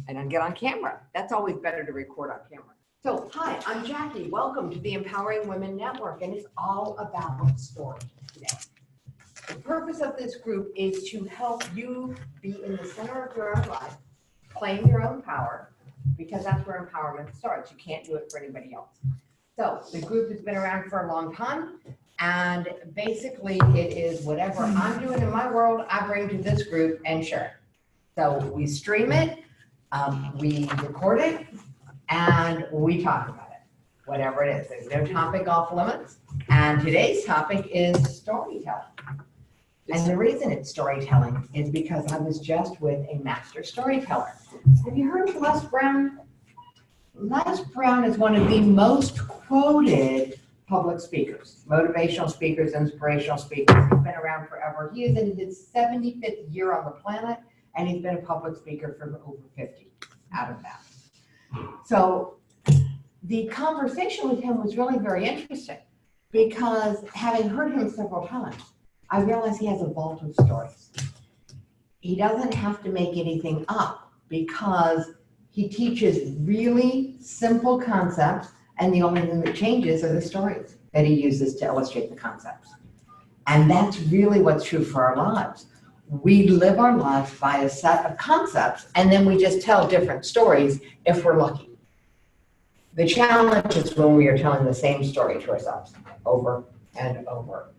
and then get on camera. That's always better to record on camera. So, hi, I'm Jackie. Welcome to the Empowering Women Network, and it's all about story today. The purpose of this group is to help you be in the center of your own life, claim your own power, because that's where empowerment starts. You can't do it for anybody else. So the group has been around for a long time, and basically it is whatever I'm doing in my world, I bring to this group and share it. So we stream it, we record it, and we talk about it, whatever it is. There's no topic off limits. And today's topic is storytelling. And the reason it's storytelling is because I was just with a master storyteller. Have you heard of Les Brown? Les Brown is one of the most quoted public speakers, motivational speakers, inspirational speakers. He's been around forever. He is in his 75th year on the planet, and he's been a public speaker for over 50 out of that. So the conversation with him was really very interesting because having heard him several times, I realized he has a vault of stories. He doesn't have to make anything up because he teaches really simple concepts, and the only thing that changes are the stories that he uses to illustrate the concepts. And that's really what's true for our lives. We live our lives by a set of concepts, and then we just tell different stories if we're lucky. The challenge is when we are telling the same story to ourselves over and over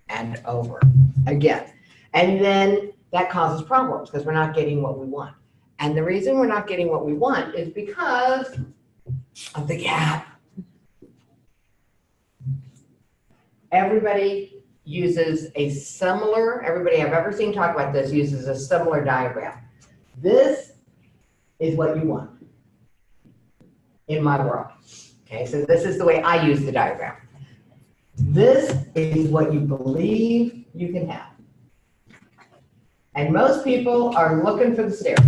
and over again. And then that causes problems because we're not getting what we want. And the reason we're not getting what we want is because of the gap. Everybody uses a similar, everybody I've ever seen talk about this uses a similar diagram. This is what you want in my world. Okay, so this is the way I use the diagram. This is what you believe you can have. And most people are looking for the stairs.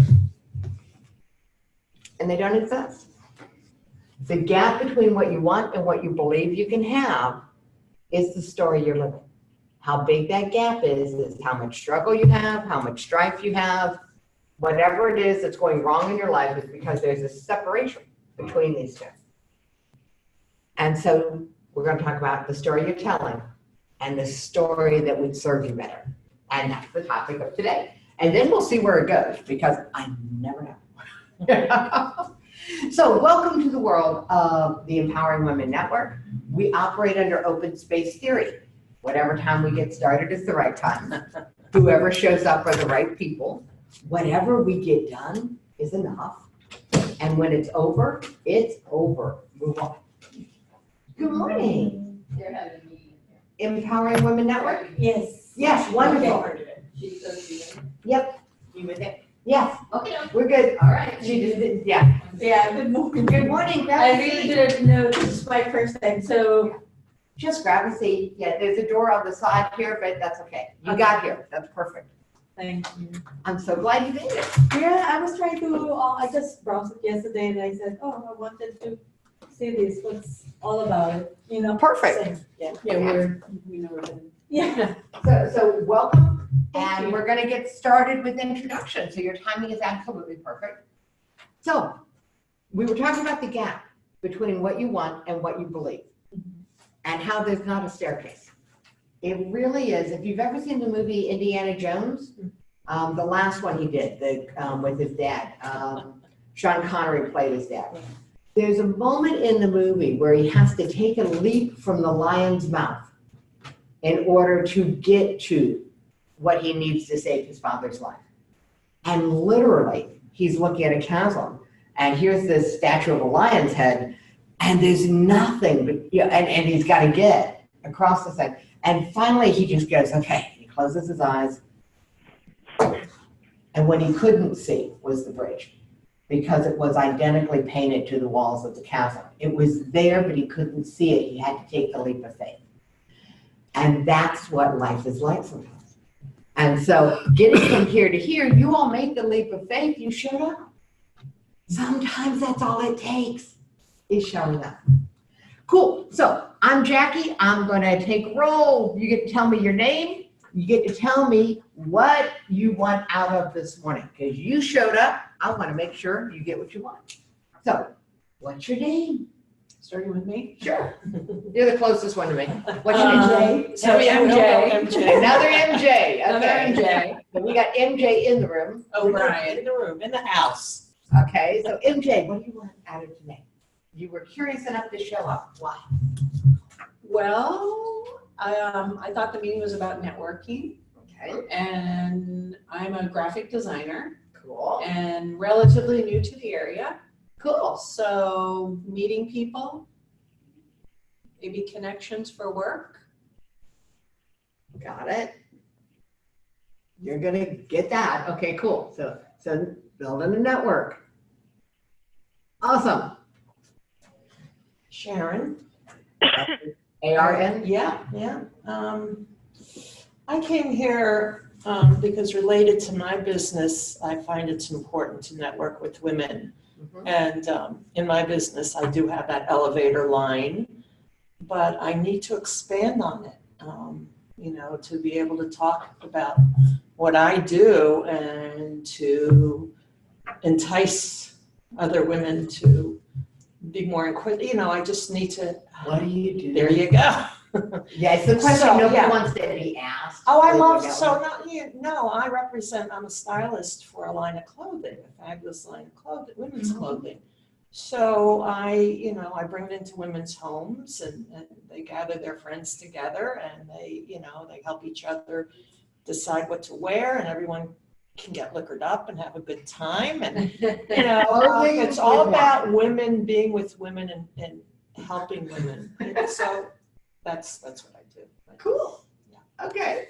And they don't exist. The gap between what you want and what you believe you can have is the story you're living. How big that gap is how much struggle you have, how much strife you have. Whatever it is that's going wrong in your life is because there's a separation between these two. And so we're going to talk about the story you're telling and the story that would serve you better. And that's the topic of today. And then we'll see where it goes because I never know. So welcome to the world of the Empowering Women Network. We operate under open space theory. Whatever time we get started is the right time. Whoever shows up are the right people. Whatever we get done is enough. And when it's over, it's over. Move on. Good morning. They're having a meeting. Empowering Women Network? Yes. Yes, wonderful. She's supposed to be. Yep. You with it? Yes, Okay. we're good. All right. She just did, yeah. Yeah, good morning. Good morning, grab I a really seat. didn't know this is my first time, so. Just grab a seat. Yeah, there's a door on the side here, but that's okay. You got here. That's perfect. Thank you. I'm so glad you made it. Yeah, I was trying to, I just browsed it yesterday and I said, oh, I wanted to see this, what's all about it, you know? Perfect. So, yeah, we know what it is. Yeah. So welcome. Thank And you. we're going to get started with introduction. So your timing is absolutely perfect. So we were talking about the gap between what you want and what you believe and how there's not a staircase. It really is. If you've ever seen the movie Indiana Jones, the last one he did with his dad, Sean Connery played his dad. There's a moment in the movie where he has to take a leap from the lion's mouth in order to get to what he needs to save his father's life. And literally, he's looking at a chasm, and here's this statue of a lion's head, and there's nothing, but, you know, and he's got to get across the thing. And finally, he just goes, okay, he closes his eyes. And what he couldn't see was the bridge because it was identically painted to the walls of the chasm. It was there, but he couldn't see it. He had to take the leap of faith. And that's what life is like sometimes. And so getting from here to here, you all made the leap of faith, you showed up. Sometimes that's all it takes is showing up. Cool, so I'm Jackie, I'm gonna take roll. You get to tell me your name, you get to tell me what you want out of this morning, because you showed up I want to make sure you get what you want. So, what's your name? Starting with me? Sure. You're the closest one to me. What's your name? So MJ. Another MJ. Another Okay. MJ. So we got MJ in the room. O'Brien. In the room, in the house. Okay, so MJ, what do you want out of today? You were curious enough to show up. Why? Well, I thought the meeting was about networking, Okay, and I'm a graphic designer cool. and relatively new to the area. Cool. So meeting people, maybe connections for work. Got it. You're gonna get that. Okay, cool. So building a network. Awesome. Sharon. ARN? Yeah. I came here because related to my business, I find it's important to network with women. Mhm. And in my business, I do have that elevator line, but I need to expand on it, to be able to talk about what I do and to entice other women to be more inquisitive. I just need to. What do you do? There you go. Yeah, it's the question So, nobody yeah. wants to be asked. Oh, I love, That I'm a stylist for a line of clothing, a fabulous line of clothing, women's clothing. So I bring it into women's homes and they gather their friends together and they help each other decide what to wear and everyone can get liquored up and have a good time. And, it's all about women being with women and helping women. And so that's what I do. Cool. Yeah. Okay.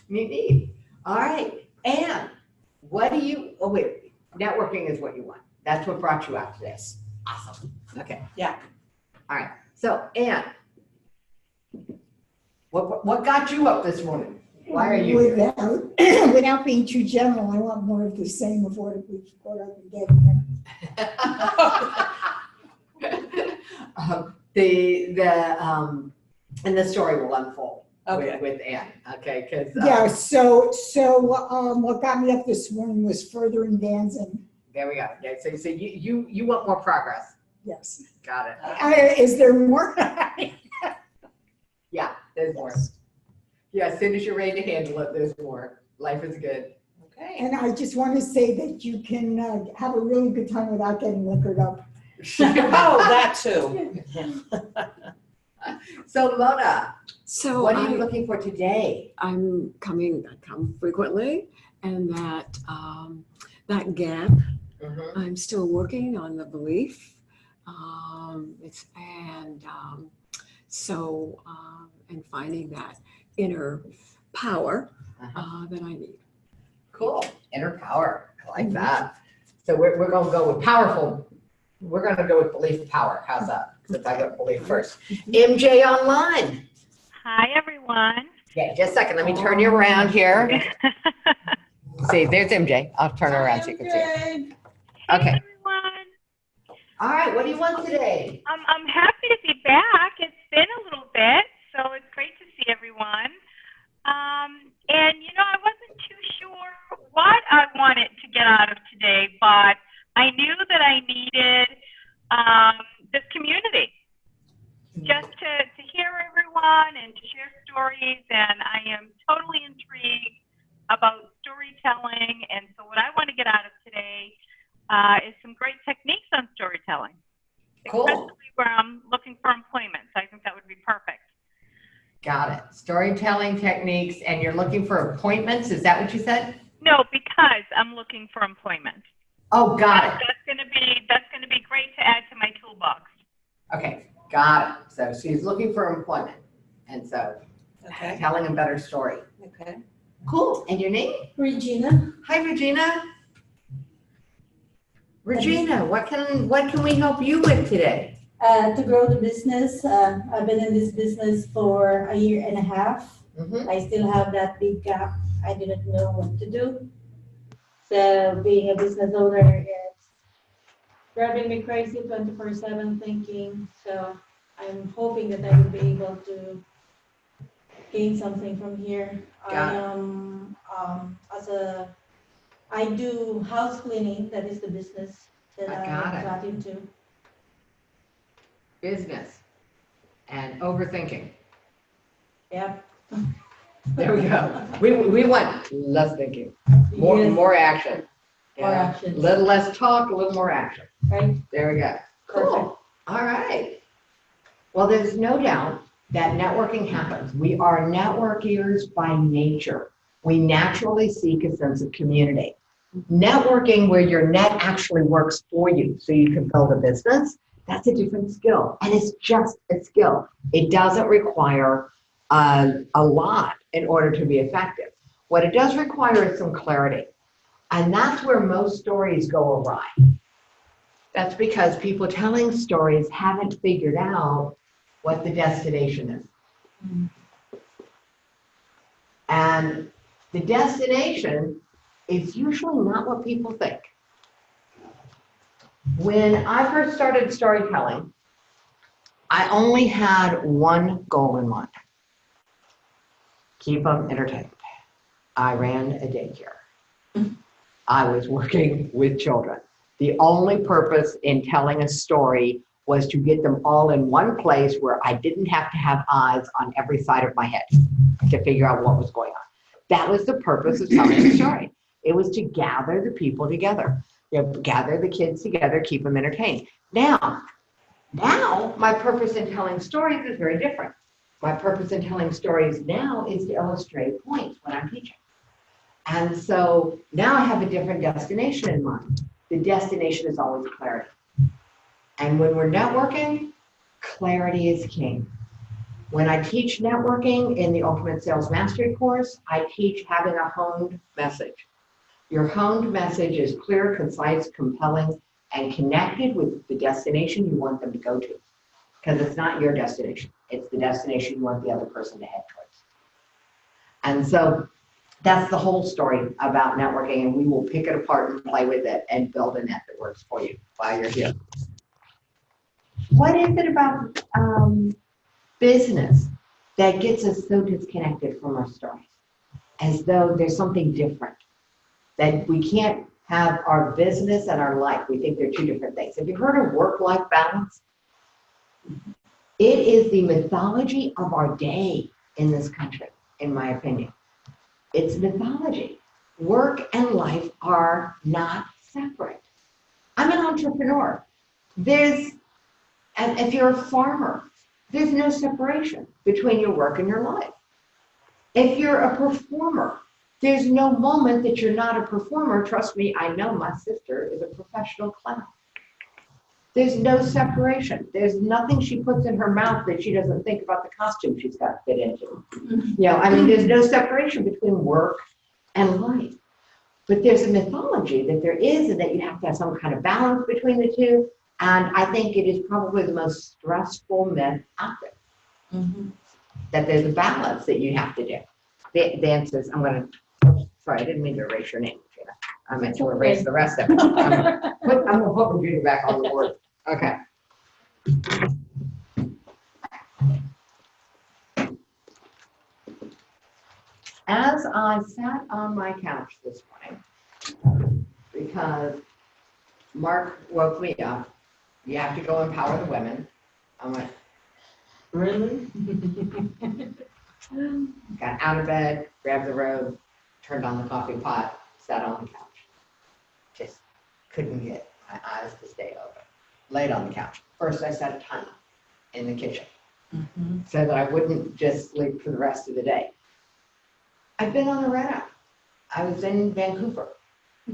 Neat. All right. And networking is what you want. That's what brought you out today. Awesome. Okay. Yeah. All right. So, Ann, what got you up this morning? Why are you here? Without being too general, I want more of the same of what I've been getting. And the story will unfold with Ann. Okay, because Yeah. So what got me up this morning was furthering Dan's and. There we go. Yeah. So you want more progress? Yes. Got it. Is there more? Yeah, there's more. Yeah, as soon as you're ready to handle it, there's more. Life is good. Okay. And I just want to say that you can have a really good time without getting liquored up. Oh, that too. So Mona, So what are you looking for today? I come frequently, and that gap, I'm still working on the belief. And finding that inner power that I need. Cool. Inner power. I like that. So we're going to go with powerful. We're going to go with belief power. How's that? Since I got belief first. MJ online. Hi, everyone. Yeah, just a second. Let me turn you around here. See, there's MJ. I'll turn her around so you can see her. Hey, Okay. everyone. All right. What do you want today? I'm happy to be back. It's been a little bit, so it's great to see everyone. I wasn't too sure what I wanted to get out of today, but I knew that I needed this community just to hear everyone and to share stories, and I am totally intrigued about storytelling, and so what I want to get out of today is some great techniques on storytelling. Cool. Especially where I'm looking for employment, so I think that would be perfect. Got it. Storytelling techniques, and you're looking for appointments. Is that what you said? No, because I'm looking for employment. Oh, got it. That's gonna be great to add to my toolbox. Okay, got it. So she's looking for employment, and so telling a better story. Okay. Cool. And your name? Regina. Hi, Regina. Regina, what can we help you with today? To grow the business, I've been in this business for a year and a half. Mm-hmm. I still have that big gap. I didn't know what to do. So being a business owner is driving me crazy 24/7 thinking. So I'm hoping that I will be able to gain something from here. Got I am as a I do house cleaning, that is the business that I got I it. got into. Business and overthinking. Yep. There we go. We want less thinking, Yes, more action. more Yeah. action, Little less talk, a little more action. right? There we go. Perfect. Cool. All right. Well, there's no doubt that networking happens. We are networkers by nature. We naturally seek a sense of community. Networking where your net actually works for you so you can build a business, that's a different skill. And it's just a skill. It doesn't require a lot in order to be effective. What it does require is some clarity. And that's where most stories go awry. That's because people telling stories haven't figured out what the destination is. And the destination is usually not what people think. When I first started storytelling, I only had one goal in mind. Keep them entertained. I ran a daycare. I was working with children. The only purpose in telling a story was to get them all in one place where I didn't have to have eyes on every side of my head to figure out what was going on. That was the purpose of telling a story. It was to gather the people together, gather the kids together, keep them entertained. Now, my purpose in telling stories is very different. My purpose in telling stories now is to illustrate points when I'm teaching. And so now I have a different destination in mind. The destination is always clarity. And when we're networking, clarity is king. When I teach networking in the Ultimate Sales Mastery course, I teach having a honed message. Your honed message is clear, concise, compelling, and connected with the destination you want them to go to. Because it's not your destination. It's the destination you want the other person to head towards. And so that's the whole story about networking, and we will pick it apart and play with it and build a net that works for you while you're here. What is it about business that gets us so disconnected from our stories? As though there's something different, that we can't have our business and our life. We think they're two different things. Have you heard of work-life balance? It is the mythology of our day in this country, in my opinion. It's mythology. Work and life are not separate. I'm an entrepreneur. And if you're a farmer, there's no separation between your work and your life. If you're a performer, there's no moment that you're not a performer. Trust me, I know my sister is a professional clown. There's no separation. There's nothing she puts in her mouth that she doesn't think about the costume she's got to fit into. There's no separation between work and life. But there's a mythology that there is, and that you have to have some kind of balance between the two. And I think it is probably the most stressful myth out there. That there's a balance that you have to do. The answer is, sorry, I didn't mean to erase your name, Gina. I meant to erase the rest of it. I'm going to put Virginia back on the board. Okay. As I sat on my couch this morning, because Mark woke me up, you have to go empower the women. I went, really? Got out of bed, grabbed the robe, turned on the coffee pot, sat on the couch. Just couldn't get my eyes to stay open. Laid on the couch. First, I set a timer in the kitchen so that I wouldn't just sleep for the rest of the day. I've been on the red eye. I was in Vancouver.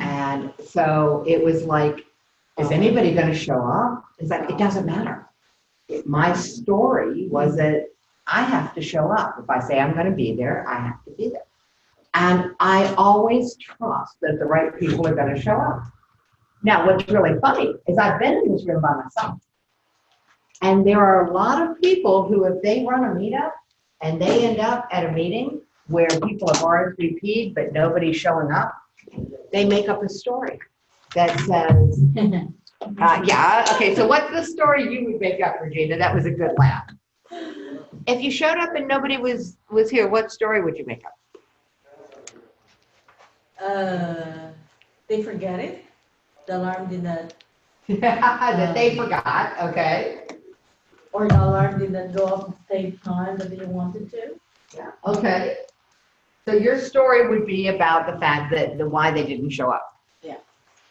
And so it was like, is anybody going to show up? It's like, it doesn't matter. My story was that I have to show up. If I say I'm going to be there, I have to be there. And I always trust that the right people are going to show up. Now, what's really funny is I've been in this room by myself. And there are a lot of people who, if they run a meetup and they end up at a meeting where people have RSVP'd but nobody's showing up, they make up a story that says, okay, so what's the story you would make up, Regina? That was a good laugh. If you showed up and nobody was here, what story would you make up? they forget it. The alarm did not, That they forgot, okay. or the alarm did not go off at the same time that they wanted to. Yeah, okay. So your story would be about the fact that why they didn't show up. Yeah.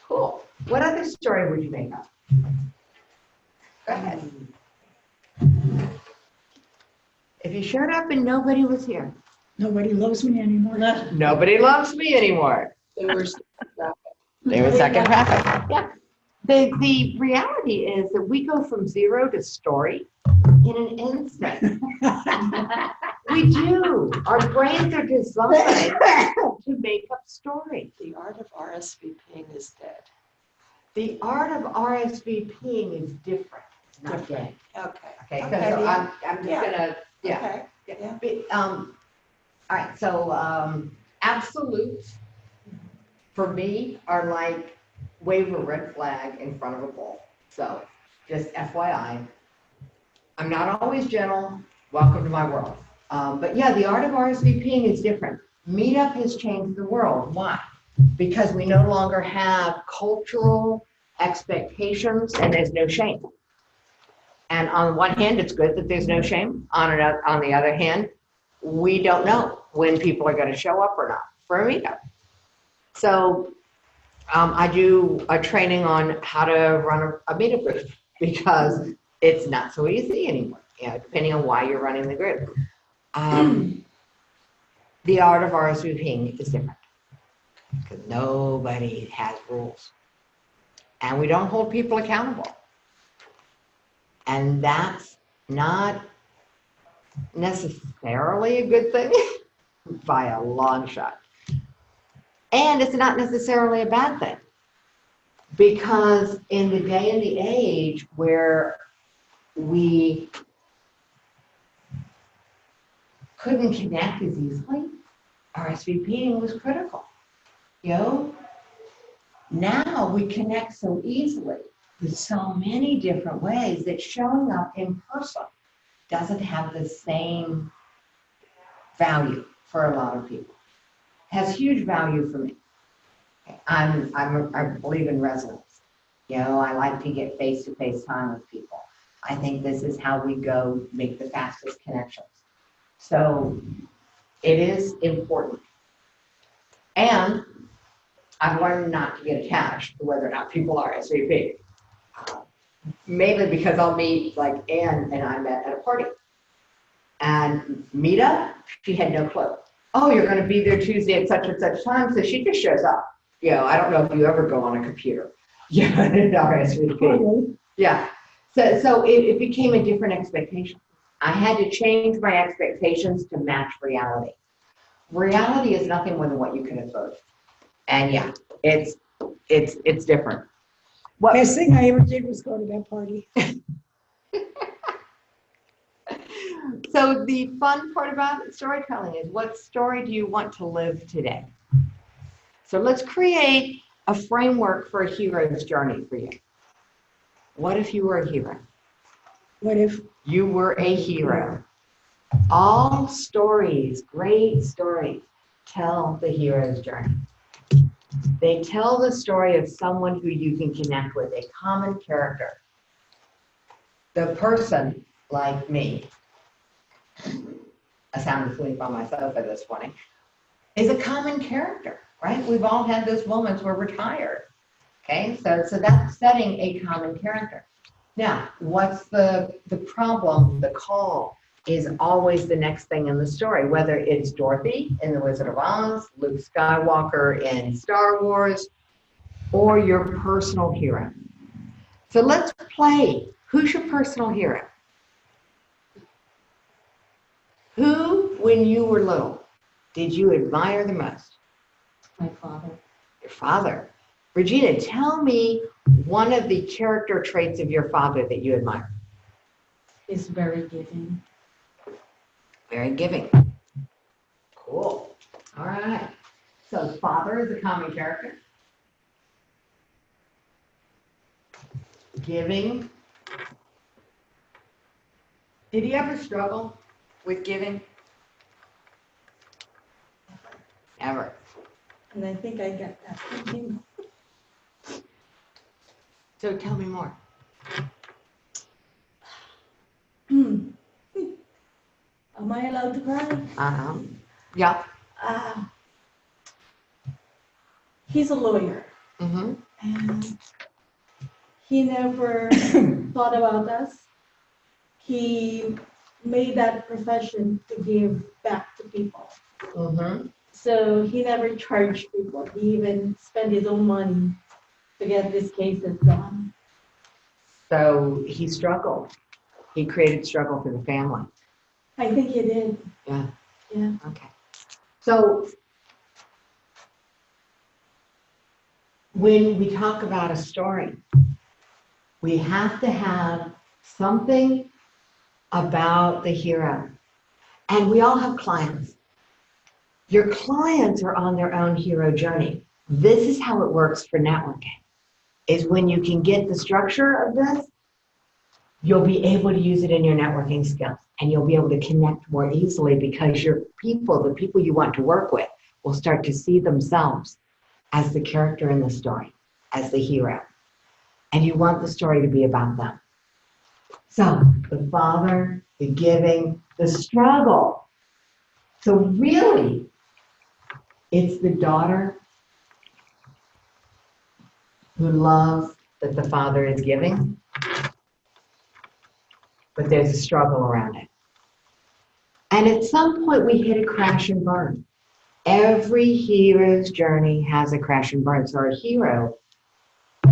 Cool. What other story would you make up? Go ahead. If you showed up and nobody was here. Nobody loves me anymore. Nobody loves me anymore. They were They were stuck in traffic. Yeah. The reality is that we go from zero to story in an instant. We do. Our brains are designed to make up stories. The art of RSVPing is dead. The art of RSVPing is different. It's not dead. Okay. Okay, so Okay, I'm just yeah. gonna, yeah. Okay. Yeah. All right, so absolutes for me are like wave a red flag in front of a bull. So just FYI, I'm not always gentle. Welcome to my world. But yeah, the art of RSVPing is different. Meetup has changed the world. Why? Because we no longer have cultural expectations and there's no shame. And on one hand, it's good that there's no shame. On the other hand, we don't know when people are going to show up or not for a meetup. So I do a training on how to run a meetup group because it's not so easy anymore, depending on why you're running the group. The art of RSVPing is different because nobody has rules. And we don't hold people accountable. And that's not necessarily a good thing by a long shot. And it's not necessarily a bad thing because in the day and the age where we couldn't connect as easily, RSVPing was critical. Now we connect so easily with so many different ways that showing up in person doesn't have the same value for a lot of people. Has huge value for me. I believe in resonance. I like to get face-to-face time with people. I think this is how we go make the fastest connections. So it is important. And I've learned not to get attached to whether or not people are RSVP. Mainly because I'll meet, like Ann and I met at a party. And meetup, she had no clue. Oh, you're going to be there Tuesday at such and such time, so she just shows up. I don't know if you ever go on a computer. RSVP. Yeah. So it became a different expectation. I had to change my expectations to match reality. Reality is nothing more than what you can afford. And yeah, it's different. Best thing I ever did was go to that party. So the fun part about storytelling is what story do you want to live today? So let's create a framework for a hero's journey for you. What if you were a hero? What if you were a hero? All stories, great stories, tell the hero's journey. They tell the story of someone who you can connect with, a common character. The person, like me, I sound asleep on my sofa this morning, is a common character, right? We've all had those moments where we're tired. Okay, so that's setting a common character. Now, what's the problem? The call is always the next thing in the story, whether it's Dorothy in The Wizard of Oz, Luke Skywalker in Star Wars, or your personal hero. So let's play. Who's your personal hero? Who, when you were little, did you admire the most? My father. Your father. Regina, tell me one of the character traits of your father that you admire. Is very giving. Very giving. Cool. All right. So father is a common character. Giving. Did he ever struggle with giving? Ever. And I think I got that from him. So tell me more. Am I allowed to cry? Yeah. He's a lawyer, Mm-hmm. and he never thought about us. He made that profession to give back to people. Mm-hmm. So he never charged people. He even spent his own money to get these cases done. So he struggled. He created struggle for the family. I think he did. Yeah. Yeah. Okay. So when we talk about a story, we have to have something about the hero. And we all have clients. Your clients are on their own hero journey. This is how it works for networking, is when you can get the structure of this, you'll be able to use it in your networking skills, and you'll be able to connect more easily because your people, the people you want to work with, will start to see themselves as the character in the story, as the hero. And you want the story to be about them. So the father, the giving, the struggle. So really, it's the daughter who loves that the father is giving, but there's a struggle around it. And at some point we hit a crash and burn. Every hero's journey has a crash and burn. So our hero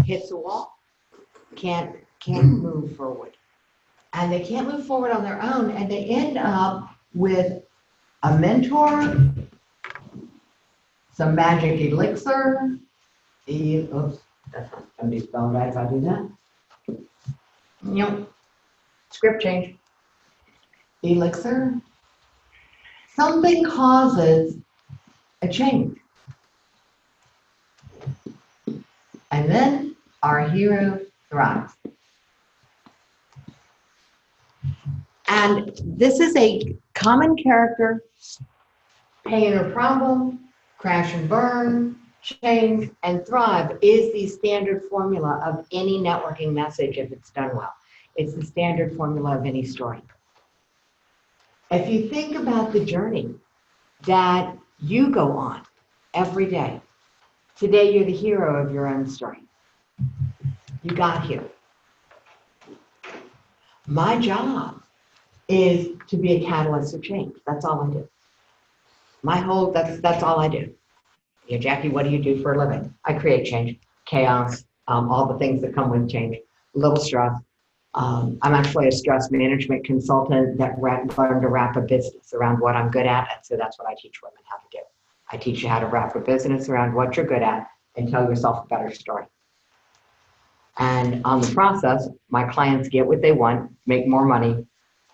hits a wall, can't move forward. And they can't move forward on their own, and they end up with a mentor, some magic elixir. Oops, that's not going to be spelled right if I do that. Nope. Script change. Elixir. Something causes a change. And then our hero thrives. And this is a common character, pain or problem, crash and burn, change, and thrive is the standard formula of any networking message if it's done well. It's the standard formula of any story. If you think about the journey that you go on every day, today you're the hero of your own story. You got here. My job is to be a catalyst of change. That's all I do. That's all I do. Yeah, Jackie, what do you do for a living? I create change, chaos, all the things that come with change, a little stress. I'm actually a stress management consultant that learned to wrap a business around what I'm good at. And so that's what I teach women how to do. I teach you how to wrap a business around what you're good at and tell yourself a better story. And on the process, my clients get what they want, make more money,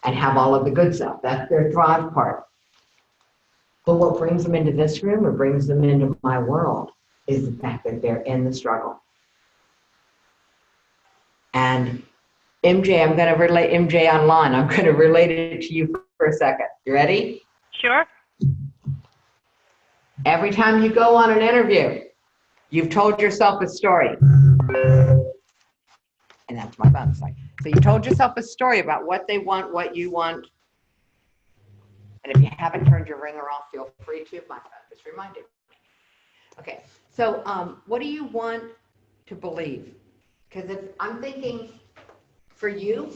and have all of the good stuff. That's their thrive part. But what brings them into this room or brings them into my world is the fact that they're in the struggle. And MJ, I'm going to relate MJ online. I'm going to relate it to you for a second. You ready? Sure. Every time you go on an interview, you've told yourself a story. And that's my phone site. So you told yourself a story about what they want, what you want. And if you haven't turned your ringer off, feel free to. My phone just reminded me. Okay, so what do you want to believe? Because if I'm thinking for you,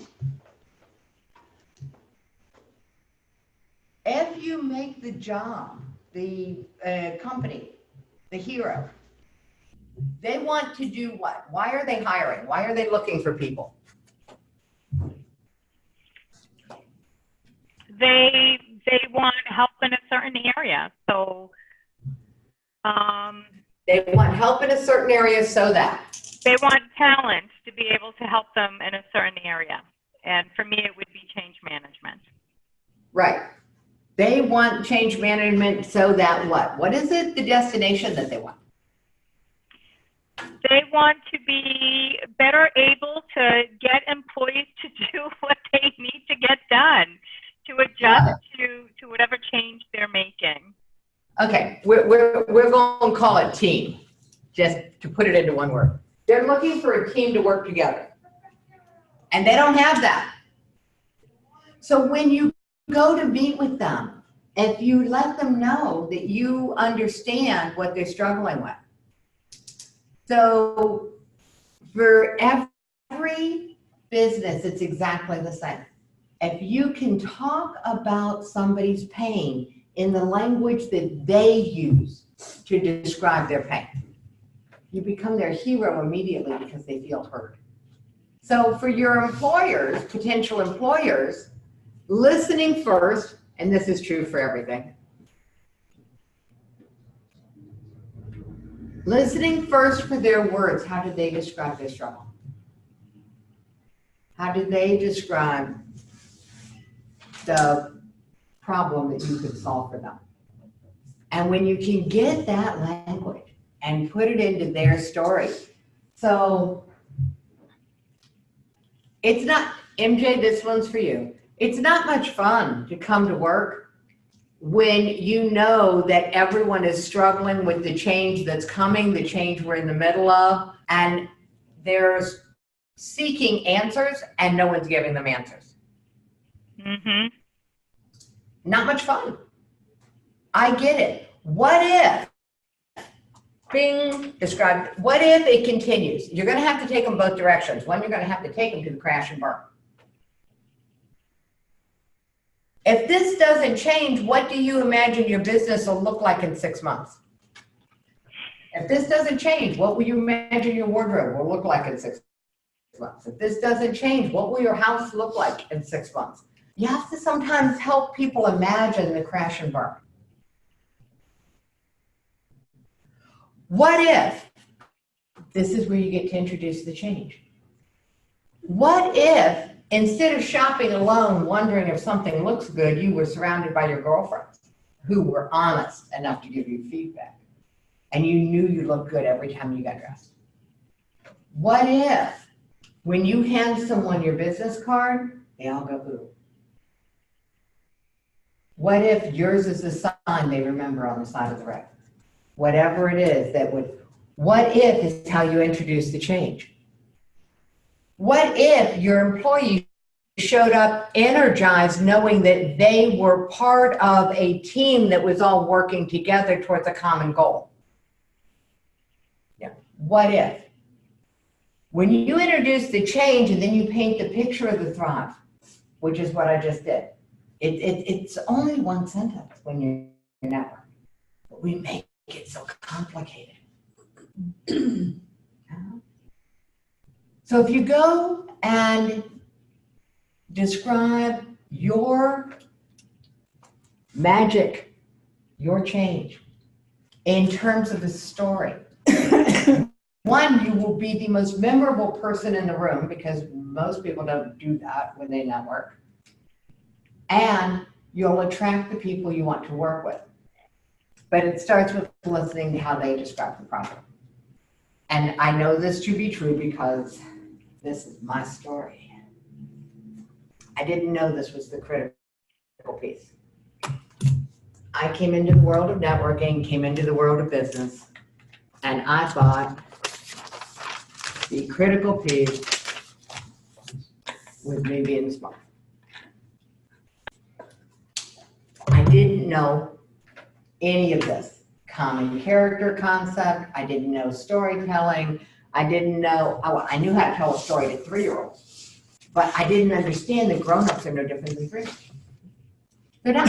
if you make the job, the company, the hero, they want to do what? Why are they hiring? Why are they looking for people? They want help in a certain area. So They want help in a certain area so that? they want talent to be able to help them in a certain area. And for me, it would be change management. Right. They want change management so that what? What is it, the destination that they want? They want to be better able to get employees to do what they need to get done, to adjust to whatever change they're making. Okay, we're going to call it team, just to put it into one word. They're looking looking for a team to work together. And they don't have that. So when you go to meet with them, if you let them know that you understand what they're struggling with. So for every business, it's exactly the same. If you can talk about somebody's pain in the language that they use to describe their pain, you become their hero immediately because they feel heard. So for your employers, potential employers, listening first, and this is true for everything. Listening first for their words. How did they describe their struggle? How did they describe the problem that you could solve for them? And when you can get that language and put it into their story. So it's not, MJ, this one's for you. It's not much fun to come to work when you know that everyone is struggling with the change that's coming, the change we're in the middle of, and there's seeking answers and no one's giving them answers. Mm-hmm. Not much fun. I get it. What if, Bing described, what if it continues? You're going to have to take them both directions. One, you're going to have to take them to the crash and burn. If this doesn't change, what do you imagine your business will look like in 6 months? If this doesn't change, what will you imagine your wardrobe will look like in 6 months? If this doesn't change, what will your house look like in 6 months? You have to sometimes help people imagine the crash and burn. What if, this is where you get to introduce the change. What if, instead of shopping alone, wondering if something looks good, you were surrounded by your girlfriends who were honest enough to give you feedback, and you knew you looked good every time you got dressed? What if, when you hand someone your business card, they all go, ooh? What if yours is the sign they remember on the side of the road? Whatever it is that would, what if is how you introduce the change? What if your employee showed up energized, knowing that they were part of a team that was all working together towards a common goal? Yeah. What if? When you introduce the change and then you paint the picture of the thrive, which is what I just did, it's only one sentence when you're network, but we make it so complicated. So if you go and describe your magic, your change, in terms of a story, one, you will be the most memorable person in the room because most people don't do that when they network. And you'll attract the people you want to work with. But it starts with listening to how they describe the problem. And I know this to be true because this is my story. I didn't know this was the critical piece. I came into the world of networking, came into the world of business, and I thought the critical piece was me being smart. I didn't know any of this common character concept. I didn't know storytelling. I didn't know, I knew how to tell a story to 3-year-olds, but I didn't understand that grown-ups are no different than 3-year-olds. They're not.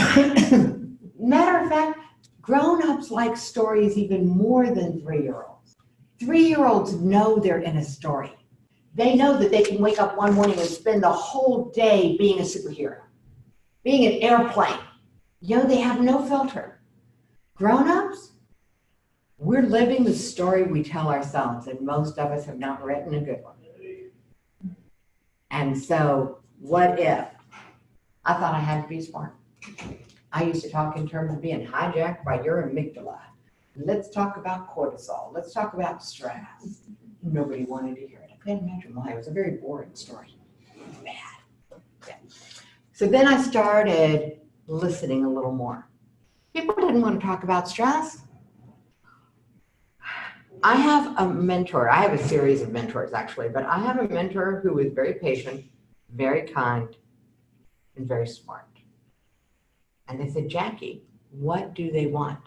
Matter of fact, grown-ups like stories even more than 3-year-olds. 3-year-olds know they're in a story. They know that they can wake up one morning and spend the whole day being a superhero, being an airplane. You know, they have no filter. Grown-ups, we're living the story we tell ourselves, and most of us have not written a good one. And so, what if? I thought I had to be smart. I used to talk in terms of being hijacked by your amygdala. Let's talk about cortisol. Let's talk about stress. Nobody wanted to hear it. I couldn't imagine why. It was a very boring story. Bad. Yeah. So then I started listening a little more. People didn't want to talk about stress. I have a mentor. I have a series of mentors actually, but I have a mentor who is very patient, very kind, and very smart. And they said, Jackie, what do they want?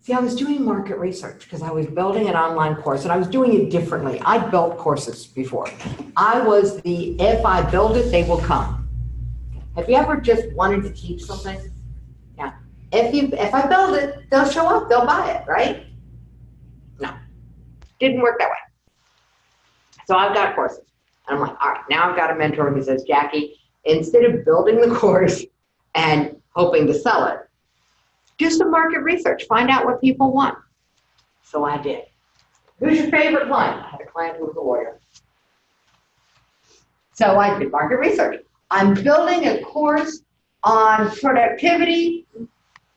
See, I was doing market research because I was building an online course and I was doing it differently. I'd built courses before. I was the, if I build it, they will come. Have you ever just wanted to teach something? Yeah. If I build it, they'll show up, they'll buy it, right? No, didn't work that way. So I've got courses. And I'm like, all right, now I've got a mentor who says, Jackie, instead of building the course and hoping to sell it, do some market research, find out what people want. So I did. Who's your favorite client? I had a client who was a lawyer. So I did market research. I'm building a course on productivity.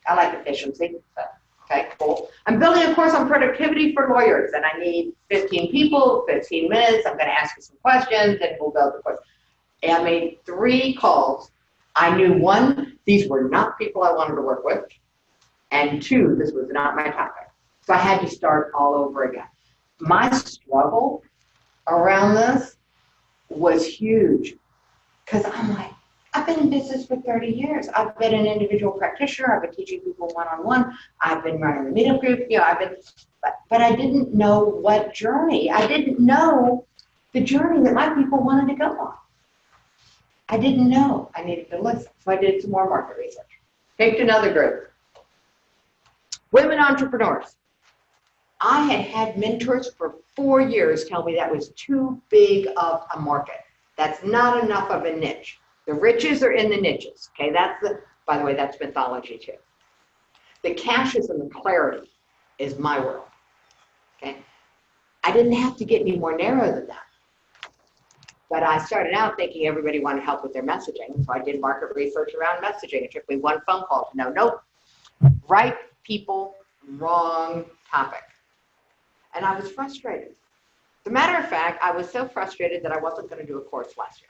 I like efficiency. So, okay, cool. I'm building a course on productivity for lawyers, and I need 15 people, 15 minutes. I'm going to ask you some questions, and we'll build the course. And I made 3 calls. I knew 1, these were not people I wanted to work with, and 2, this was not my topic. So I had to start all over again. My struggle around this was huge because I'm like, I've been in business for 30 years. I've been an individual practitioner. I've been teaching people one-on-one. I've been running the meetup group. You know, but I didn't know what journey. I didn't know the journey that my people wanted to go on. I didn't know. I needed to listen. So I did some more market research. Picked another group. Women entrepreneurs. I had mentors for 4 years tell me that was too big of a market. That's not enough of a niche. The riches are in the niches. Okay, by the way, that's mythology too. The caches and the clarity is my world. Okay, I didn't have to get any more narrow than that. But I started out thinking everybody wanted help with their messaging. So I did market research around messaging. It took me 1 phone call to know, nope, right people, wrong topic. And I was frustrated. As a matter of fact, I was so frustrated that I wasn't going to do a course last year.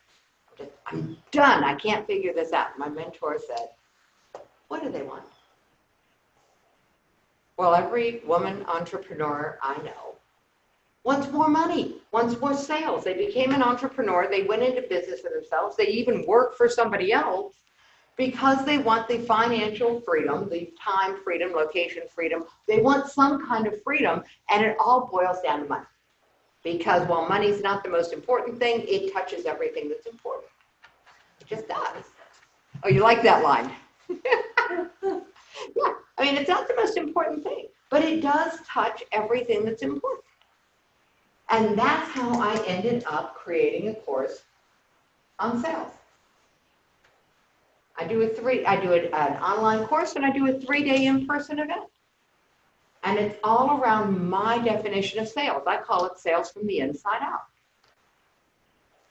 I'm done. I can't figure this out. My mentor said, what do they want? Well, every woman entrepreneur I know wants more money, wants more sales. They became an entrepreneur. They went into business for themselves. They even work for somebody else because they want the financial freedom, the time freedom, location freedom. They want some kind of freedom, and it all boils down to money. Because while money's not the most important thing, it touches everything that's important. It just does. Oh, you like that line? Yeah, I mean, it's not the most important thing, but it does touch everything that's important. And that's how I ended up creating a course on sales. I do an online course, and I do a 3-day in-person event. And it's all around my definition of sales. I call it sales from the inside out.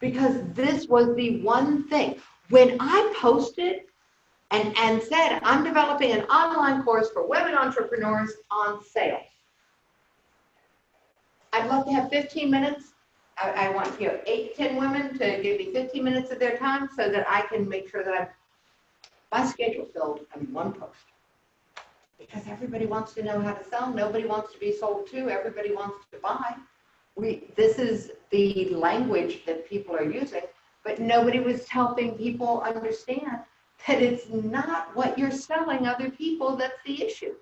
Because this was the one thing. When I posted and said, I'm developing an online course for women entrepreneurs on sales. I'd love to have 15 minutes. I want 8 to 10 women to give me 15 minutes of their time so that I can make sure that my schedule filled in 1 post. Because everybody wants to know how to sell. Nobody wants to be sold to. Everybody wants to buy. This is the language that people are using, but nobody was helping people understand that it's not what you're selling other people that's the issue.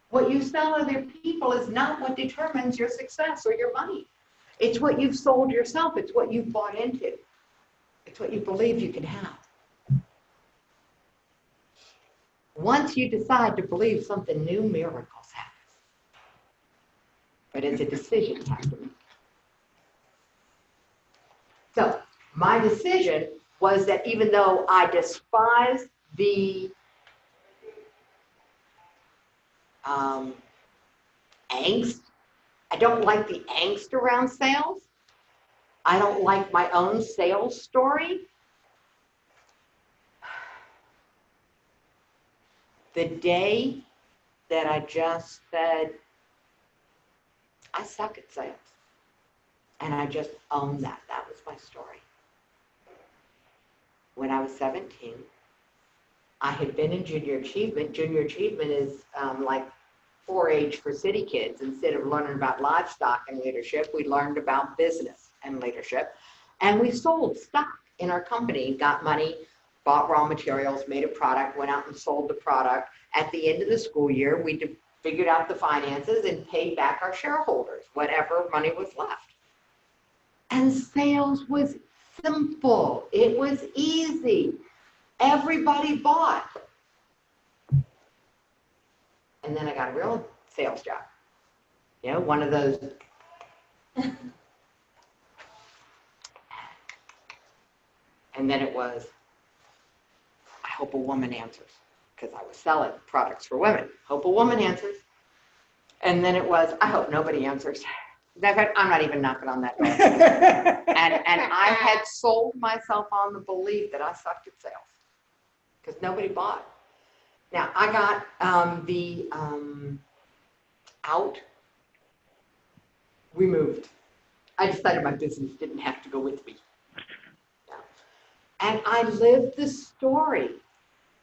What you sell other people is not what determines your success or your money. It's what you've sold yourself. It's what you've bought into. It's what you believe you can have. Once you decide to believe something new, miracles happen. But it's a decision you have to make. So my decision was that even though I despise the angst, I don't like the angst around sales. I don't like my own sales story. The day that I just said, I suck at sales. And I just owned that. That was my story. When I was 17, I had been in junior achievement. Junior achievement is like 4-H for city kids. Instead of learning about livestock and leadership, we learned about business and leadership. And we sold stock in our company, got money, bought raw materials, made a product, went out and sold the product. At the end of the school year, we figured out the finances and paid back our shareholders whatever money was left. And sales was simple. It was easy. Everybody bought. And then I got a real sales job. You know, one of those. And then it was, I hope a woman answers, because I was selling products for women. Hope a woman answers. And then it was, I hope nobody answers. I'm not even knocking on that door. and I had sold myself on the belief that I sucked at sales, because nobody bought. Now, I got the out removed. I decided my business didn't have to go with me. Yeah. And I lived the story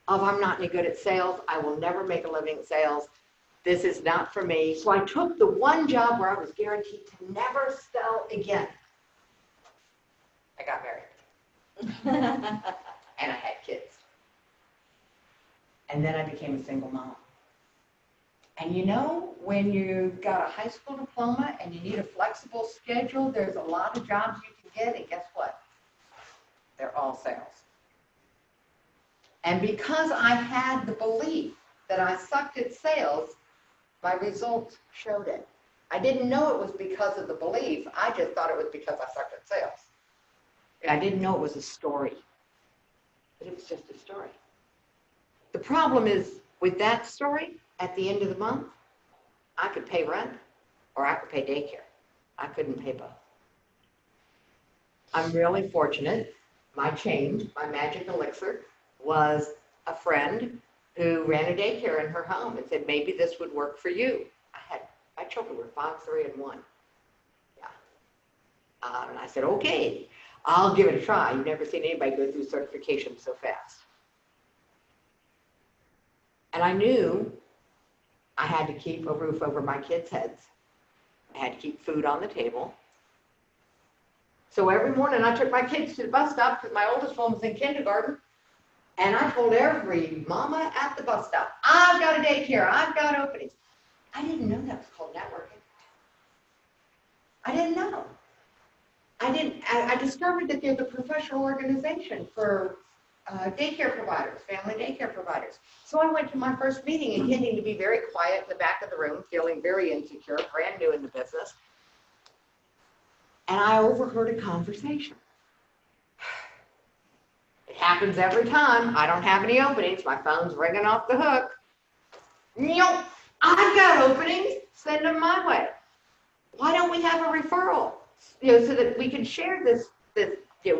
of I'm not any good at sales. I will never make a living at sales. This is not for me. So I took the one job where I was guaranteed to never sell again. I got married. And I had kids. And then I became a single mom. And you know, when you've got a high school diploma and you need a flexible schedule, there's a lot of jobs you can get, and guess what? They're all sales. And because I had the belief that I sucked at sales, my results showed it. I didn't know it was because of the belief. I just thought it was because I sucked at sales. I didn't know it was a story. But it was just a story. The problem is, with that story, at the end of the month, I could pay rent or I could pay daycare. I couldn't pay both. I'm really fortunate. My change, my magic elixir, was a friend who ran a daycare in her home and said, maybe this would work for you. My children were 5, 3, and 1. Yeah. And I said, okay, I'll give it a try. You've never seen anybody go through certification so fast. And I knew I had to keep a roof over my kids' heads. I had to keep food on the table. So every morning I took my kids to the bus stop because my oldest one was in kindergarten. And I told every mama at the bus stop, I've got a daycare, I've got openings. I didn't know that was called networking. I didn't know. I discovered that there's a professional organization for daycare providers, family daycare providers. So I went to my first meeting intending to be very quiet in the back of the room, feeling very insecure, brand new in the business. And I overheard a conversation. It happens every time. I don't have any openings. My phone's ringing off the hook. Nope, I've got openings. Send them my way. Why don't we have a referral? So that we can share this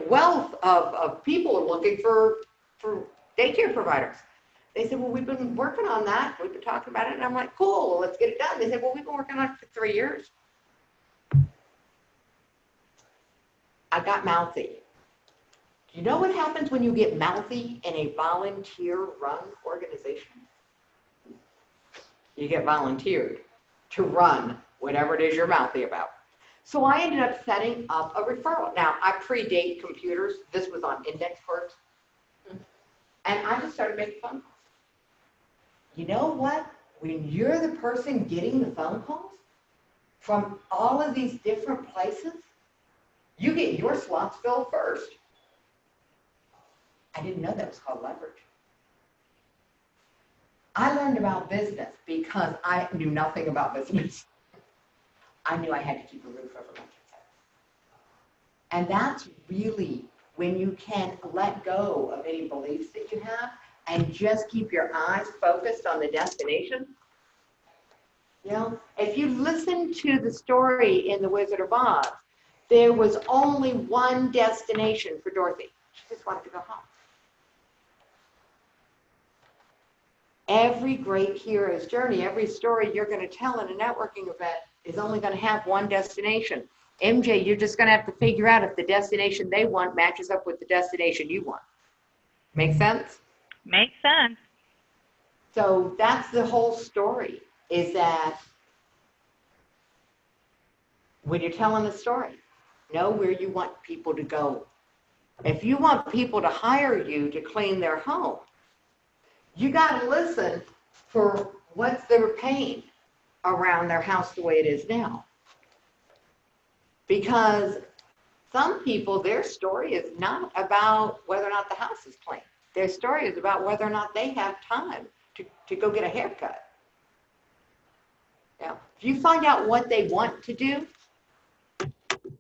wealth of people looking for daycare providers. They said, well, we've been working on that. We've been talking about it. And I'm like, cool, well, let's get it done. They said, well, we've been working on it for 3 years. I got mouthy. Do you know what happens when you get mouthy in a volunteer-run organization? You get volunteered to run whatever it is you're mouthy about. So I ended up setting up a referral. Now, I predate computers. This was on index cards. And I just started making phone calls. You know what? When you're the person getting the phone calls from all of these different places, you get your slots filled first. I didn't know that was called leverage. I learned about business because I knew nothing about business. I knew I had to keep a roof over my kids' head. And that's really when you can let go of any beliefs that you have and just keep your eyes focused on the destination. You know, if you listen to the story in The Wizard of Oz, there was only one destination for Dorothy. She just wanted to go home. Every great hero's journey, every story you're going to tell in a networking event is only going to have one destination. MJ, you're just going to have to figure out if the destination they want matches up with the destination you want. Make sense? Makes sense. So that's the whole story. is that when you're telling a story, know where you want people to go. If you want people to hire you to clean their home, you got to listen for what they're paying around their house the way it is now. Because some people, their story is not about whether or not the house is clean. Their story is about whether or not they have time to go get a haircut. Now, if you find out what they want to do,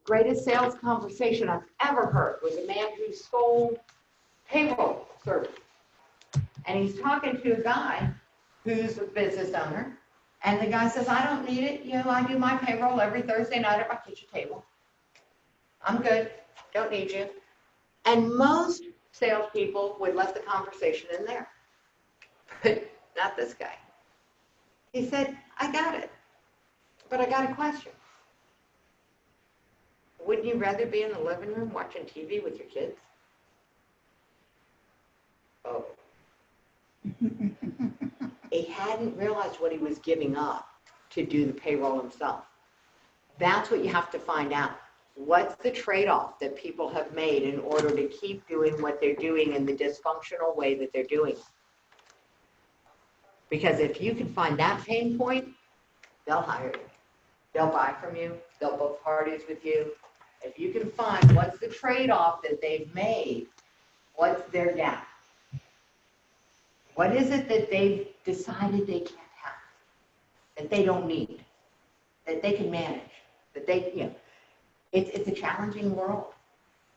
greatest sales conversation I've ever heard was a man who sold payroll service. And he's talking to a guy who's a business owner. And the guy says, I don't need it. You know, I do my payroll every Thursday night at my kitchen table. I'm good. Don't need you. And most salespeople would let the conversation in there. But not this guy. He said, I got it. But I got a question. Wouldn't you rather be in the living room watching TV with your kids? Oh. He hadn't realized what he was giving up to do the payroll himself. That's what you have to find out. What's the trade-off that people have made in order to keep doing what they're doing in the dysfunctional way that they're doing? Because if you can find that pain point, they'll hire you. They'll buy from you. They'll book parties with you. If you can find what's the trade-off that they've made, what's their gap? What is it that they've decided they can't have, that they don't need, that they can manage, that they, you know, it's a challenging world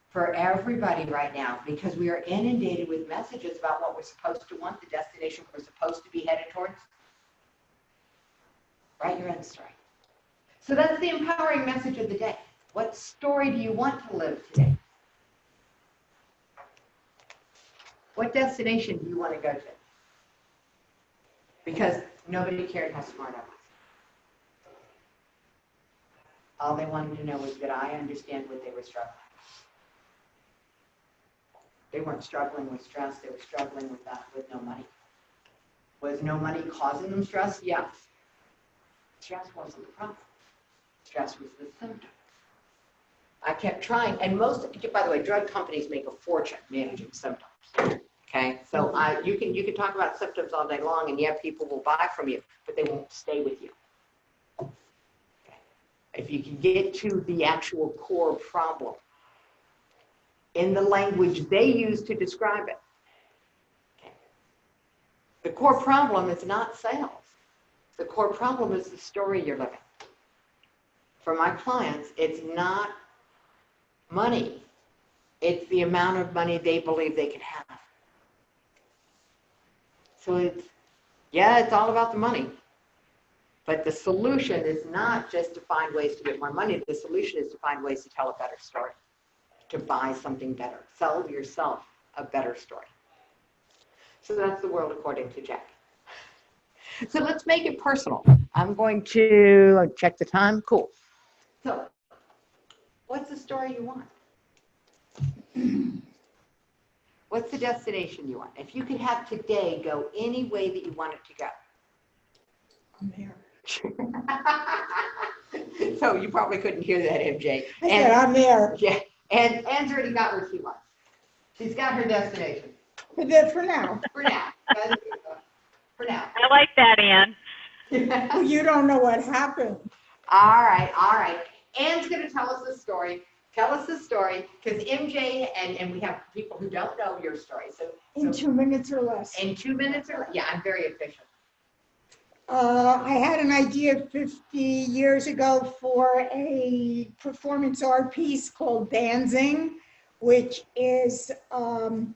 for everybody right now because we are inundated with messages about what we're supposed to want, the destination we're supposed to be headed towards. Write your own story. So that's the empowering message of the day. What story do you want to live today? What destination do you want to go to? Because nobody cared how smart I was. All they wanted to know was that I understand what they were struggling with. They weren't struggling with stress, they were struggling with that, with no money. Was no money causing them stress? Yes. Stress wasn't the problem. Stress was the symptom. I kept trying, and most, by the way, drug companies make a fortune managing symptoms. Okay, so you can talk about symptoms all day long, and yeah, people will buy from you, but they won't stay with you. Okay. If you can get to the actual core problem in the language they use to describe it. Okay. The core problem is not sales. The core problem is the story you're living. For my clients, it's not money. It's the amount of money they believe they can have. So it's all about the money. But the solution is not just to find ways to get more money. The solution is to find ways to tell a better story, to buy something better, sell yourself a better story. So that's the world according to Jack. So let's make it personal. I'm going to check the time. Cool. So what's the story you want? What's the destination you want? If you could have today go any way that you want it to go. I'm there. So you probably couldn't hear that, MJ. I said, I'm there. Yeah, and Anne's already got where she wants. She's got her destination. For now. For now. For now. I like that, Ann. Well, you don't know what happened. All right. Anne's going to tell us the story. Tell us the story, because MJ, and we have people who don't know your story. So In 2 minutes or less. In 2 minutes or less? Yeah, I'm very efficient. I had an idea 50 years ago for a performance art piece called Dancing, which is one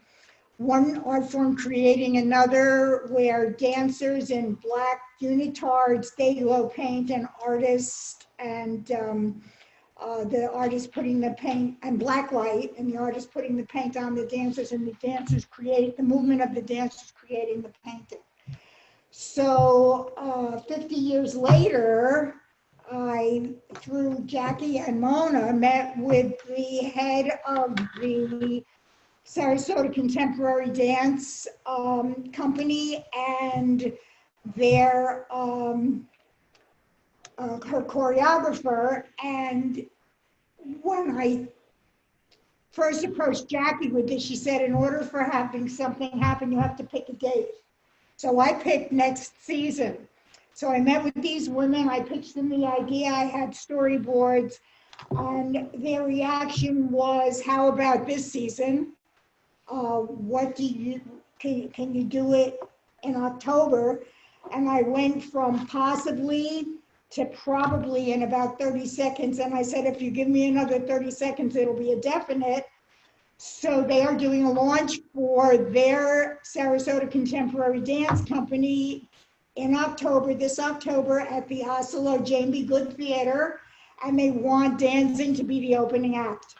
art form creating another, where dancers in black unitards, day-glow paint, and artists, and the artist putting the paint, and black light, and the artist putting the paint on the dancers, and the dancers create the movement of the dancers creating the painting. So 50 years later, I, through Jackie and Mona, met with the head of the Sarasota Contemporary Dance Company, and their her choreographer. And when I first approached Jackie with this, she said, in order for having something happen, you have to pick a date. So I picked next season. So I met with these women, I pitched them the idea, I had storyboards, and their reaction was, how about this season? What do you, can you do it in October? And I went from possibly to probably in about 30 seconds. And I said, if you give me another 30 seconds, it'll be a definite. So they are doing a launch for their Sarasota Contemporary Dance Company in October, this October, at the Oslo Jane B. Good Theater, and they want dancing to be the opening act.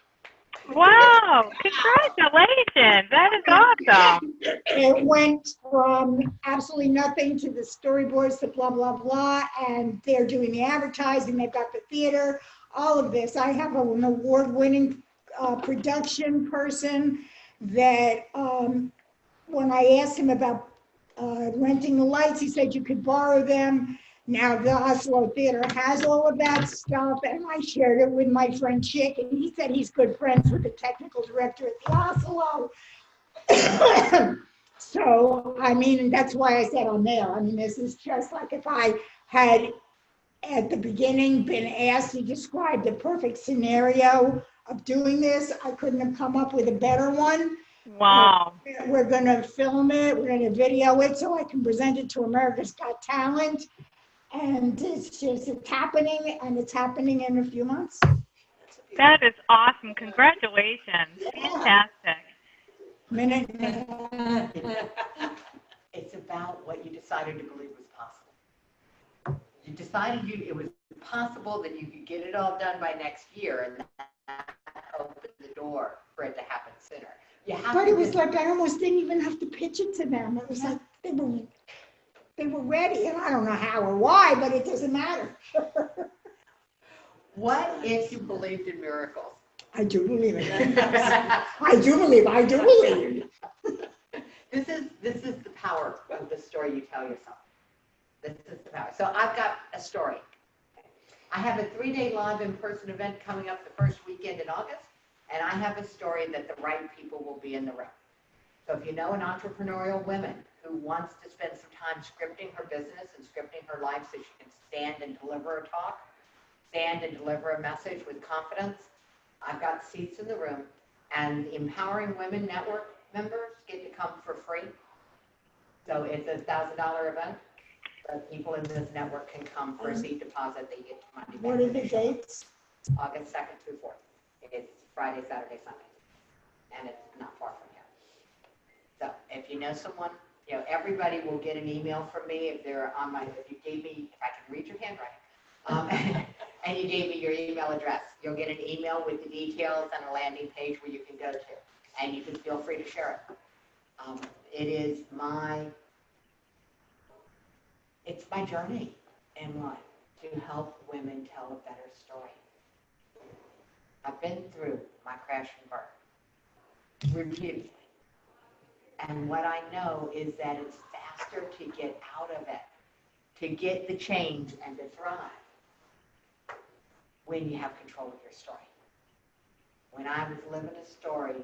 Wow, congratulations. That is awesome. It went from absolutely nothing to the storyboards to blah, blah, blah, and they're doing the advertising, they've got the theater, all of this. I have an award-winning production person that when I asked him about renting the lights, he said you could borrow them. Now the Oslo Theater has all of that stuff, and I shared it with my friend Chick, and he said he's good friends with the technical director at the Oslo. So, I mean, that's why I said I'm there. I mean, this is just like if I had at the beginning been asked to describe the perfect scenario of doing this, I couldn't have come up with a better one. Wow. We're going to film it, we're going to video it so I can present it to America's Got Talent. And it's just, it's happening, and it's happening in a few months. That is awesome. Congratulations. Fantastic. Minute. It's about what you decided to believe was possible. You decided it was possible that you could get it all done by next year, and that opened the door for it to happen sooner. But it was like I almost didn't even have to pitch it to them. It was like they were ready, and I don't know how or why, but it doesn't matter. What if you believed in miracles? I do believe it. I do believe. This is the power of the story you tell yourself. This is the power. So I've got a story. I have a 3-day live in-person event coming up the first weekend in August, and I have a story that the right people will be in the room. So if you know an entrepreneurial woman who wants to spend some time scripting her business and scripting her life so she can stand and deliver a talk, stand and deliver a message with confidence, I've got seats in the room, and the Empowering Women Network members get to come for free. So it's a $1,000 event. So people in this network can come for a seat deposit. They get money back. What are the dates? August 2nd through 4th. It's Friday, Saturday, Sunday. And it's not far from here. So if you know someone, everybody will get an email from me if they're on if you gave me, if I can read your handwriting, and you gave me your email address, you'll get an email with the details and a landing page where you can go to, and you can feel free to share it. It is it's my journey in life to help women tell a better story. I've been through my crash and burn repeatedly. And what I know is that it's faster to get out of it, to get the change and to thrive when you have control of your story. When I was living a story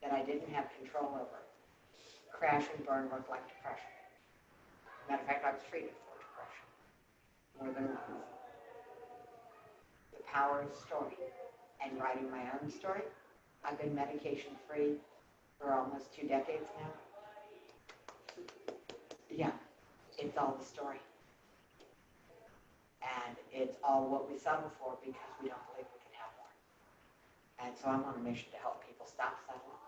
that I didn't have control over, crash and burn worked like depression. Matter of fact, I was treated for depression more than once. The power of story and writing my own story. I've been medication free for almost 2 decades now. Yeah, it's all the story. And it's all what we settle for because we don't believe we can have more. And so I'm on a mission to help people stop settling.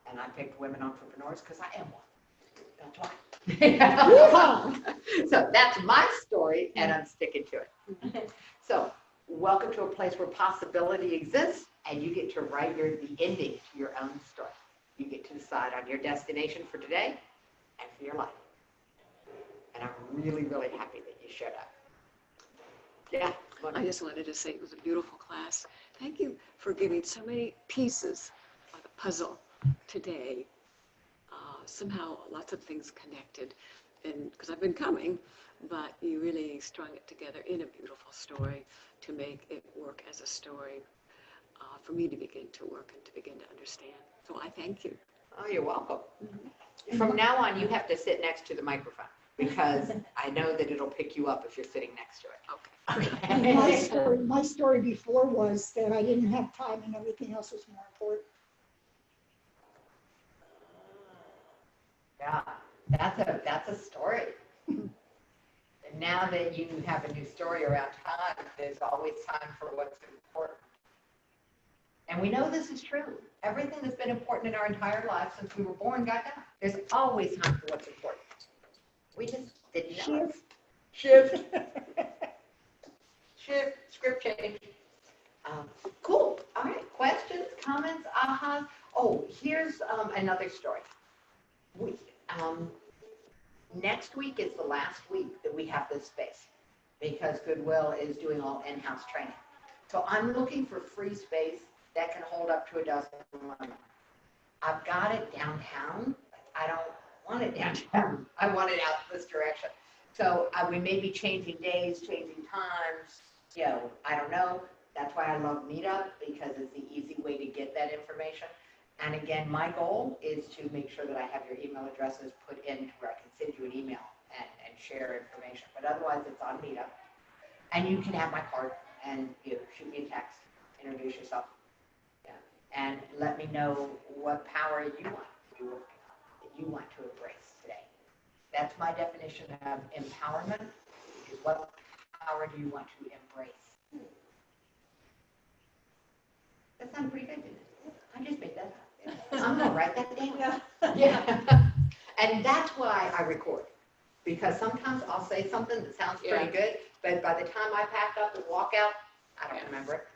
And I picked women entrepreneurs because I am one. That's why. So that's my story, and I'm sticking to it. So welcome to a place where possibility exists, and you get to write the ending to your own story. You get to decide on your destination for today and for your life. And I'm really, really happy that you showed up. Yeah. I just wanted to say it was a beautiful class. Thank you for giving so many pieces of the puzzle today. Somehow lots of things connected. and because I've been coming, but you really strung it together in a beautiful story to make it work as a story for me to begin to work and to begin to understand. So I thank you. Oh, you're welcome. From now on, you have to sit next to the microphone because I know that it'll pick you up if you're sitting next to it. Okay. And my story before was that I didn't have time and everything else was more important. Yeah, that's a story. And now that you have a new story around time, there's always time for what's important. And we know this is true. Everything that's been important in our entire life since we were born got done. There's always time for what's important. We just didn't know. Shift. Script change. Cool. All right. Questions, comments, ahas. Oh, here's another story. Next week is the last week that we have this space because Goodwill is doing all in-house training. So I'm looking for free space that can hold up to a dozen women. I've got it downtown. I don't want it downtown. I want it out this direction. So we may be changing days, changing times. I don't know. That's why I love Meetup because it's the easy way to get that information. And again, my goal is to make sure that I have your email addresses put in to where I can send you an email and share information. But otherwise, it's on Meetup. And you can have my card and shoot me a text, introduce yourself. And let me know what power you want to be working on, that you want to embrace today. That's my definition of empowerment, is what power do you want to embrace? That sounded pretty good, didn't it? I just made that up. I'm going to write that down. Yeah. And that's why I record, because sometimes I'll say something that sounds pretty good, but by the time I pack up and walk out, I don't remember it.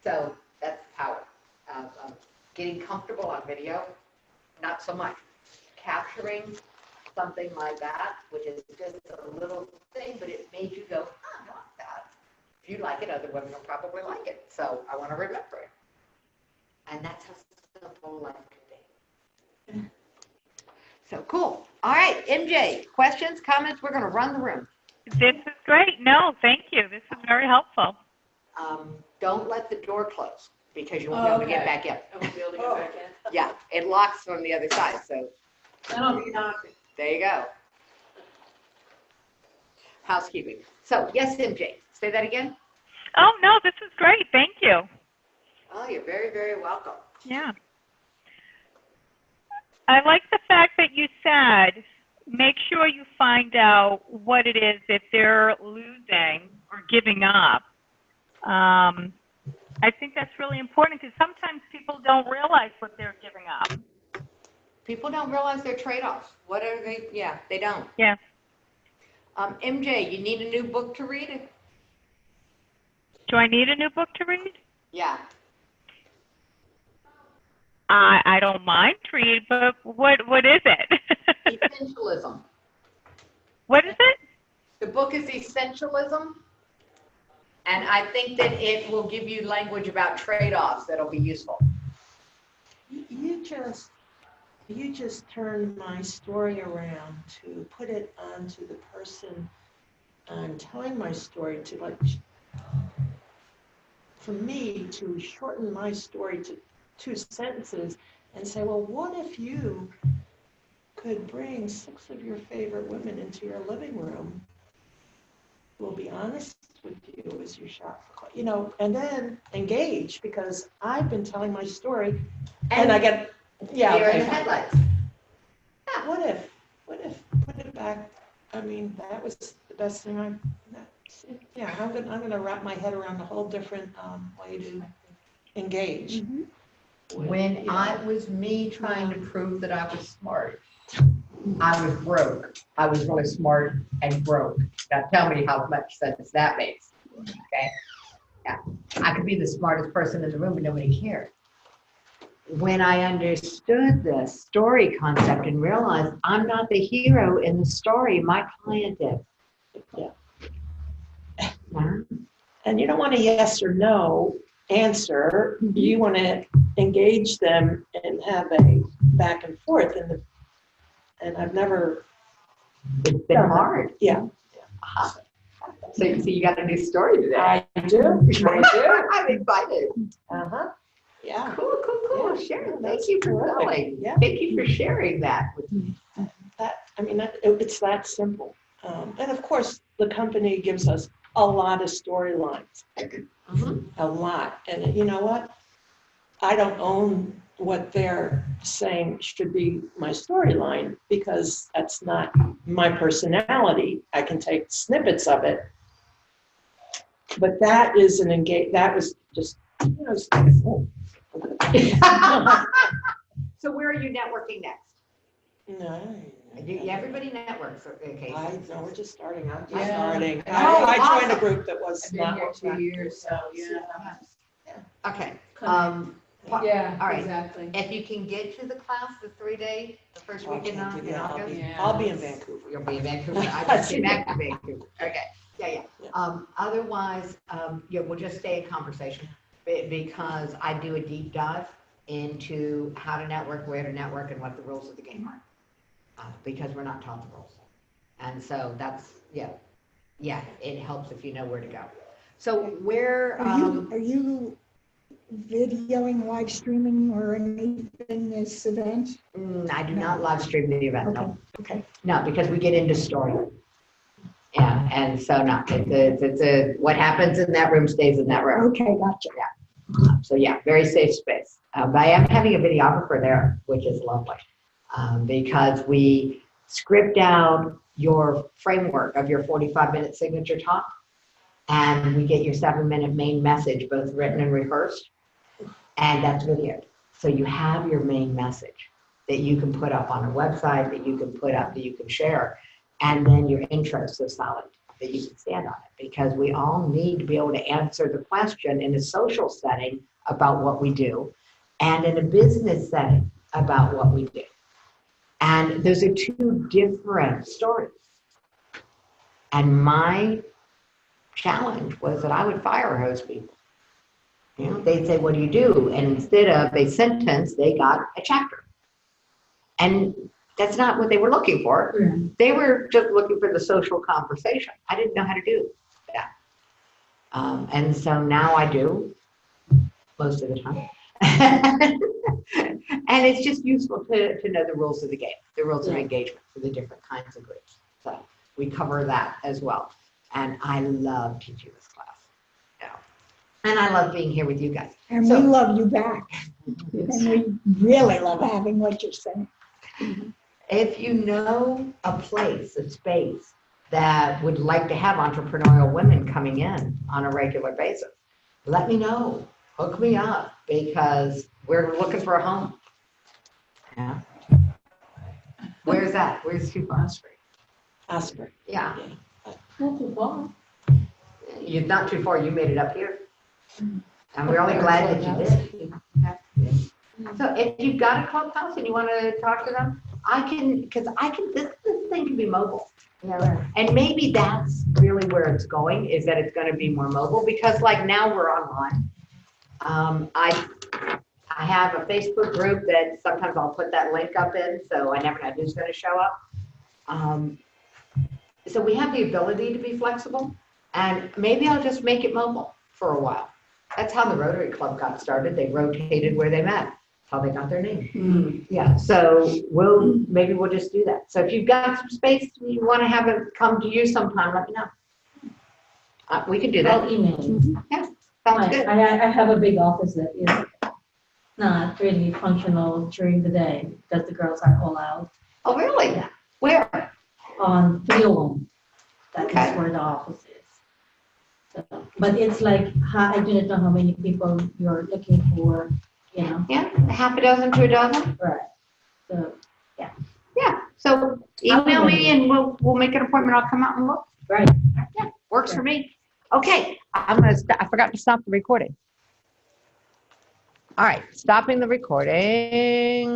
So that's the power. Getting comfortable on video, not so much. Capturing something like that, which is just a little thing, but it made you go, I like that. If you like it, other women will probably like it. So I want to remember it. And that's how simple life can be. So cool. All right, MJ, questions, comments? We're going to run the room. This is great. No, thank you. This is very helpful. Don't let the door close, because you won't be able to get back in. I won't be able to get back in. Yeah, it locks from the other side, so there you go. Housekeeping. So, yes, MJ, say that again. Oh, no, this is great. Thank you. Oh, you're very, very welcome. Yeah. I like the fact that you said, make sure you find out what it is if they're losing or giving up. I think that's really important because sometimes people don't realize what they're giving up. People don't realize their trade-offs. What are they? Yeah, they don't. Yeah. MJ, you need a new book to read? Do I need a new book to read? Yeah. I don't mind to read, but what is it? Essentialism. What is it? The book is Essentialism. And I think that it will give you language about trade-offs that'll be useful. You just turned my story around to put it onto the person I'm telling my story to, like, for me to shorten my story to 2 sentences and say, well, what if you could bring 6 of your favorite women into your living room, who will be honest with you as you shop for clothes, and then engage, because I've been telling my story and I get, You're in the headlights. What if, put it back, I mean, that was the best thing I'm gonna wrap my head around a whole different way to engage. Mm-hmm. When it was me trying to prove that I was smart, I was broke. I was really smart and broke. Now tell me how much sense that makes. Okay? Yeah. I could be the smartest person in the room, but nobody cared. When I understood the story concept and realized I'm not the hero in the story, my client is. Yeah. And you don't want a yes or no answer. You want to engage them and have a back and forth. And I've never It's been hard. Yeah. Uh-huh. So you got a new story today. I do. I do. I'm excited. Uh-huh. Yeah. Cool. Yeah. Sharon, Yeah, thank that's you for terrific. telling. Yeah. Thank you for sharing that with me. It's that simple. And of course, the company gives us a lot of storylines, Mhm. a lot. And you know what? I don't own what they're saying should be my storyline because that's not my personality. I can take snippets of it. But that is that was just, it's like, oh. So where are you networking next? No. Everybody networks, okay. No, we're just starting. I'm just Yeah. starting. Oh, I joined a awesome. group that was I've been not here what 2 years, so yeah. Okay. Yeah, All right. exactly. If you can get to the class, the 3-day, the first week in August. Yeah. I'll be in Vancouver. You'll be in Vancouver. I just came back to Vancouver. Okay. Yeah. Otherwise, we'll just stay in conversation because I do a deep dive into how to network, where to network, and what the rules of the game are. Because we're not taught the rules. And so that's, it helps if you know where to go. So where, Are you videoing, live streaming or anything this event? I do not live stream the event, no. Okay. No, because we get into story. Yeah, and so no, it's what happens in that room stays in that room. Okay, gotcha. So very safe space. But I am having a videographer there, which is lovely. Because we script out your framework of your 45-minute signature talk, and we get your 7-minute main message, both written and rehearsed, and that's videoed. So you have your main message that you can put up on a website, that you can put up, that you can share, and then your intro is so solid that you can stand on it, because we all need to be able to answer the question in a social setting about what we do, and in a business setting about what we do. And those are two different stories. And my challenge was that I would fire hose people. They'd say, what do you do? And instead of a sentence, they got a chapter. And that's not what they were looking for. Yeah. They were just looking for the social conversation. I didn't know how to do that. And so now I do, most of the time. And it's just useful to know the rules of the game, the rules of engagement for the different kinds of groups. So we cover that as well. And I love teaching this class. And I love being here with you guys. And we love you back. And we really love having what you're saying. If you know a place, a space that would like to have entrepreneurial women coming in on a regular basis, let me know. Hook me up, because we're looking for a home. Yeah. Where's that? Where's too far? Osprey. Yeah. Not too far. You're not too far. You made it up here. I'm really glad that you did. So if you've got a clubhouse and you want to talk to them, this thing can be mobile. Yeah. And maybe that's really where it's going, is that it's going to be more mobile, because like now we're online. I have a Facebook group that sometimes I'll put that link up in, so I never know who's going to show up. So we have the ability to be flexible, and maybe I'll just make it mobile for a while. That's how the Rotary Club got started. They rotated where they met. That's how they got their name. Yeah, so maybe we'll just do that. So if you've got some space, you want to have it come to you sometime, let me know. We can do that. I'll email you. Yeah, sounds good. I have a big office that is not really functional during the day because the girls are all out Oh, really? Yeah. Where? on 301. That Okay. is where the office is. So, but it's like, I do not know how many people you're looking for, Yeah, half a dozen to a dozen. Right. So, Yeah. So email me and we'll make an appointment. I'll come out and look. right. Yeah, works for me. Okay, I forgot to stop the recording. All right, stopping the recording.